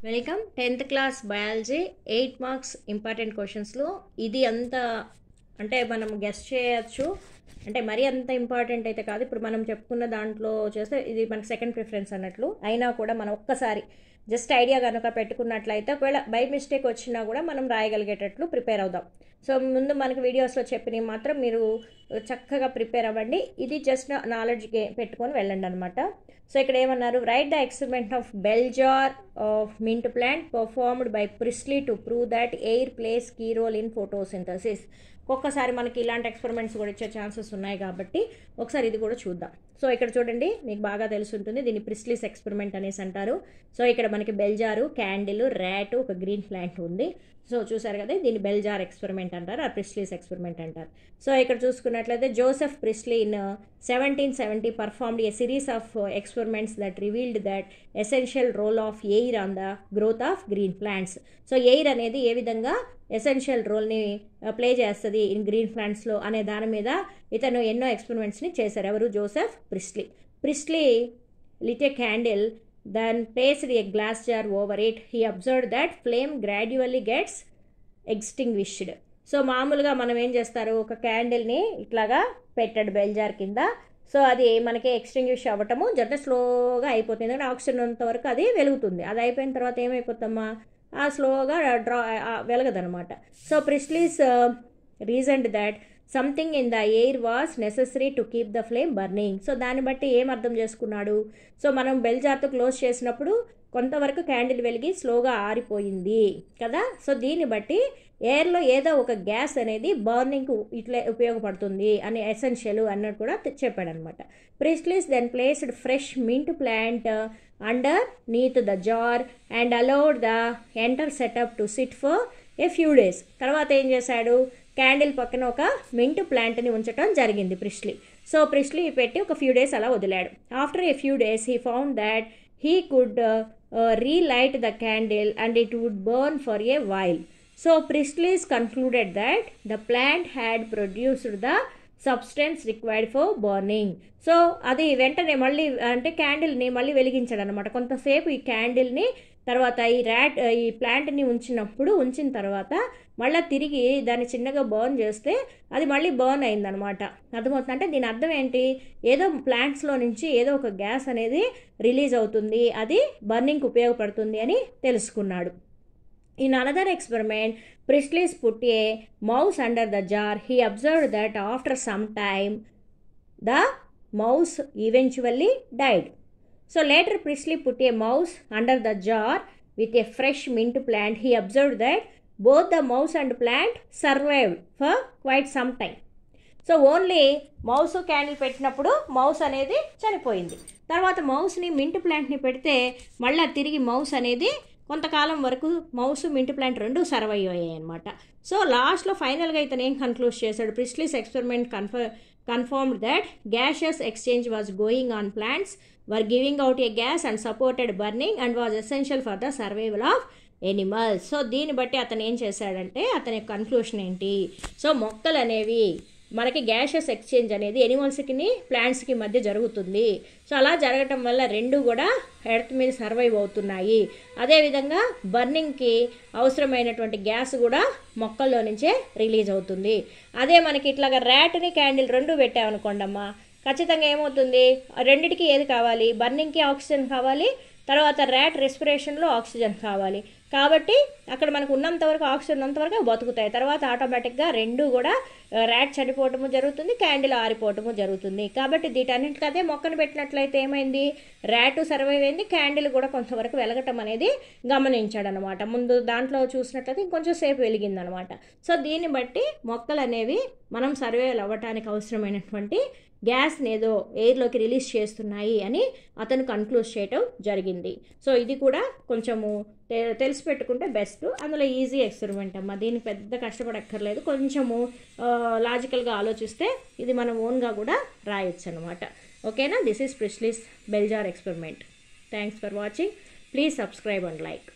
Welcome 10th class biology 8 marks important క్వశ్చన్స్లో ఇది అంత అంటే మనం గెస్ చేయొచ్చు. అంటే మరీ అంత ఇంపార్టెంట్ అయితే కాదు. ఇప్పుడు మనం చెప్పుకున్న దాంట్లో చేస్తే ఇది మనకి సెకండ్ ప్రిఫరెన్స్ అన్నట్లు అయినా కూడా మనం ఒక్కసారి జస్ట్ ఐడియా కనుక పెట్టుకున్నట్లయితే ఒకవేళ బై మిస్టేక్ వచ్చినా కూడా మనం రాయగలిగేటట్లు ప్రిపేర్ అవుదాం. సో ముందు మనకి వీడియోస్లో చెప్పినవి మాత్రం మీరు చక్కగా ప్రిపేర్ అవ్వండి. ఇది జస్ట్ నాలెడ్జ్ పెట్టుకొని వెళ్ళండి అనమాట. సో ఇక్కడ ఏమన్నారు, write the experiment of bell jar of mint plant performed by Priestley to prove that air plays key role in photosynthesis. ఒక్కొక్కసారి మనకి ఇలాంటి ఎక్స్పెరిమెంట్స్ కూడా ఇచ్చే ఛాన్సెస్ ఉన్నాయి కాబట్టి ఒకసారి ఇది కూడా చూద్దాం. సో ఇక్కడ చూడండి, మీకు బాగా తెలుసుంటుంది, దీన్ని ప్రిస్లీస్ ఎక్స్పెరిమెంట్ అనేసి అంటారు. సో ఇక్కడ మనకి బెల్జారు, క్యాండిల్, ర్యాట్, ఒక గ్రీన్ ప్లాంట్ ఉంది. సో చూసారు కదా, దీన్ని బెల్జార్ ఎక్స్పెరిమెంట్ అంటారు, ఆ ప్రిస్లీస్ ఎక్స్పెరిమెంట్ అంటారు. సో ఇక్కడ చూసుకున్నట్లయితే Joseph Priestley in 1770 performed a series of experiments that revealed that essential role of air on the growth of green plants. So air అనేది ఏ విధంగా ఎసెన్షియల్ రోల్ని ప్లే చేస్తుంది ఇన్ గ్రీన్ ప్లాంట్స్లో అనే దాని మీద ఇతను ఎన్నో ఎక్స్పెరిమెంట్స్ని చేశారు. ఎవరు? Joseph Priestley. Priestley lit a candle, then placed a glass jar over it. He observed that flame gradually gets extinguished. So మామూలుగా మనం ఏం చేస్తారు, ఒక క్యాండిల్ని ఇట్లాగా పెట్టాడు బెల్ జార్ కింద. సో అది మనకి ఎక్స్టింగ్విష్ అవ్వటము జర స్లోగా అయిపోతుంది, ఎందుకంటే ఆక్సిజన్ ఉన్నంత వరకు అది వెలుగుతుంది. అది అయిపోయిన తర్వాత ఏమైపోతామా, స్లోగా వెలగదనమాట. So Priestley reasoned that something in the air was necessary to keep the flame burning. So దాన్ని బట్టి ఏం అర్థం చేసుకున్నాడు, సో మనం బెల్ జార్తో క్లోజ్ చేసినప్పుడు కొంతవరకు క్యాండిల్ వెలిగి స్లోగా ఆరిపోయింది కదా. సో దీన్ని బట్టి ఎయిర్లో ఏదో ఒక గ్యాస్ అనేది బర్నింగ్కు ఇట్లా ఉపయోగపడుతుంది అని ఎసెన్షియల్ అన్నట్టు కూడా చెప్పాడనమాట. Priestley then placed fresh mint plant underneath the jar and allowed the entire setup to sit for a few days. తర్వాత ఏం చేశాడు, క్యాండిల్ పక్కన ఒక మింట్ ప్లాంట్ని ఉంచడం జరిగింది ప్రిస్లీ. సో ప్రిస్లీ పెట్టి ఒక ఫ్యూ డేస్ అలా వదిలాడు. After a few days he found that he could relight the candle and it would burn for a while. So Priestley's concluded that the plant had produced the substance required for burning. So అది వెంటనే మళ్ళీ అంటే క్యాండిల్ని మళ్ళీ వెలిగించాడు అనమాట. కొంతసేపు ఈ క్యాండిల్ని తర్వాత ఈ ప్లాంట్ని ఉంచిన తర్వాత మళ్ళీ తిరిగి దాన్ని చిన్నగా బర్న్ చేస్తే అది మళ్ళీ బర్న్ అయిందనమాట. అర్థమవుతుంది. అంటే దీని అర్థం ఏంటి, ఏదో ప్లాంట్స్లో నుంచి ఏదో ఒక గ్యాస్ అనేది రిలీజ్ అవుతుంది, అది బర్నింగ్కి ఉపయోగపడుతుంది అని తెలుసుకున్నాడు. In another experiment, Priestley put a mouse under the jar. He observed that after some time, the mouse eventually died. So later Priestley put a mouse under the jar with a fresh mint plant. He observed that both the mouse and plant survived for quite some time. So only mouse candle పెట్టినప్పుడు mouse అనేది చనిపోయింది. తర్వాత మౌస్ని mint ప్లాంట్ని పెడితే మళ్ళీ తిరిగి mouse అనేది కొంతకాలం వరకు మౌస్ మింట్ ప్లాంట్ రెండు సర్వైవ్ అయ్యాయి అనమాట. సో లాస్ట్లో ఫైనల్గా ఇతను ఏం కన్క్లూడ్ చేశాడు, Priestley's experiment confirmed that gaseous exchange was going on plants were giving out a gas and supported burning and was essential for the survival of animals. So దీన్ని బట్టి అతను ఏం చేశాడంటే, అతని కన్క్లూషన్ ఏంటి, సో మొక్కలు అనేవి మనకి గ్యాషియస్ ఎక్స్చేంజ్ అనేది ఎనిమల్స్కి ప్లాంట్స్కి మధ్య జరుగుతుంది. సో అలా జరగటం వల్ల రెండు కూడా ఎర్త్ మీద సర్వైవ్ అవుతున్నాయి. అదేవిధంగా బర్నింగ్కి అవసరమైనటువంటి గ్యాస్ కూడా మొక్కల్లో నుంచే రిలీజ్ అవుతుంది. అదే మనకి ఇట్లాగా ర్యాట్ని క్యాండిల్ రెండు పెట్టామనుకోండమ్మా, ఖచ్చితంగా ఏమవుతుంది, రెండిటికి ఏది కావాలి, బర్నింగ్కి ఆక్సిజన్ కావాలి, తర్వాత ర్యాట్ రెస్పిరేషన్లో ఆక్సిజన్ కావాలి. కాబట్టి అక్కడ మనకు ఉన్నంతవరకు ఆక్సిజన్ ఉన్నంతవరకు బతుకుతాయి. తర్వాత ఆటోమేటిక్గా రెండు కూడా ర్యాట్ చనిపోవటము జరుగుతుంది, క్యాండిల్ ఆరిపోవటము జరుగుతుంది. కాబట్టి వీటన్నింటికి అదే మొక్కను పెట్టినట్లయితే ఏమైంది, ర్యాటు సర్వైవ్ అయింది, క్యాండిల్ కూడా కొంతవరకు వెలగటం అనేది గమనించాడనమాట. ముందు దాంట్లో చూసినట్లయితే ఇంకొంచెం సేపు వెలిగిందనమాట. సో దీన్ని బట్టి మొక్కలు అనేవి మనం సర్వైవ్ అవ్వటానికి అవసరమైనటువంటి గ్యాస్ని ఏదో ఎయిర్లోకి రిలీజ్ చేస్తున్నాయి అని అతను కన్క్లూడ్ చేయటం జరిగింది. సో ఇది కూడా కొంచెము తెలిసి పెట్టుకుంటే బెస్ట్. అందులో ఈజీ ఎక్స్పెరిమెంట్ అమ్మ, దీనికి పెద్ద కష్టపడక్కర్లేదు. కొంచెము లాజికల్గా ఆలోచిస్తే ఇది మనం ఓన్గా కూడా రాయొచ్చు అనమాట. ఓకేనా. This is Priestley's bell jar experiment. Thanks for watching. Please subscribe and like.